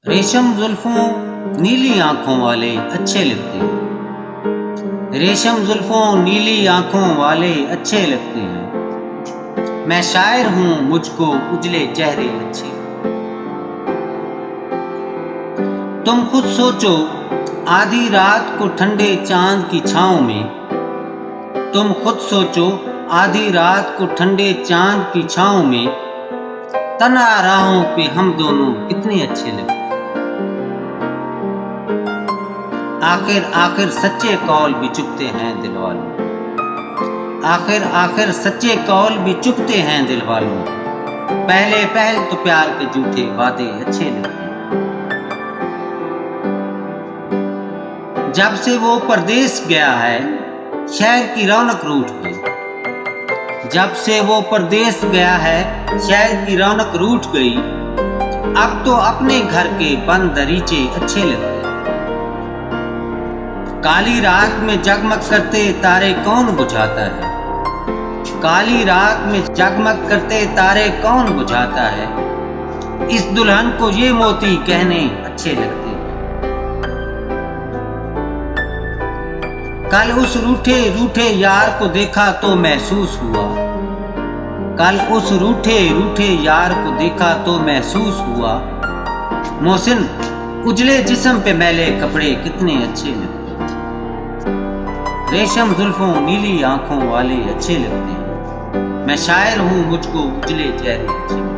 रेशम जुल्फों नीली आंखों वाले अच्छे लगते हैं। रेशम जुल्फों नीली आंखों वाले अच्छे लगते हैं। मैं शायर हूँ, मुझको उजले चेहरे अच्छे। तुम खुद सोचो, आधी रात को ठंडे चांद की छाँव में। तुम खुद सोचो, आधी रात को ठंडे चांद की छाँव में तना राहों पे हम दोनों कितने अच्छे लगते। आखिर आखिर सच्चे कौल भी चुभते हैं दिल वालों। आखिर आखिर सच्चे कौल भी चुभते हैं दिल वालों। पहले पहल तो प्यार के झूठे वादे अच्छे लगते हैं। जब से वो परदेस गया है, शहर की रौनक रूठ गई। जब से वो परदेस गया है, शहर की रौनक रूठ गई। अब तो अपने घर के बंद दरीचे अच्छे लगते हैं। काली रात में जगमग करते तारे कौन बुझाता है। काली रात में जगमग करते तारे कौन बुझाता है। इस दुल्हन को ये मोती कहने अच्छे लगते हैं। कल उस रूठे रूठे यार को देखा तो महसूस हुआ। कल उस रूठे रूठे यार को देखा तो महसूस हुआ। मोहसिन, उजले जिस्म पे मैले कपड़े कितने अच्छे लगते हैं। रेशम जुल्फों नीली आंखों वाले अच्छे लगते हैं। मैं शायर हूँ, मुझको उजले चेहरे अच्छे।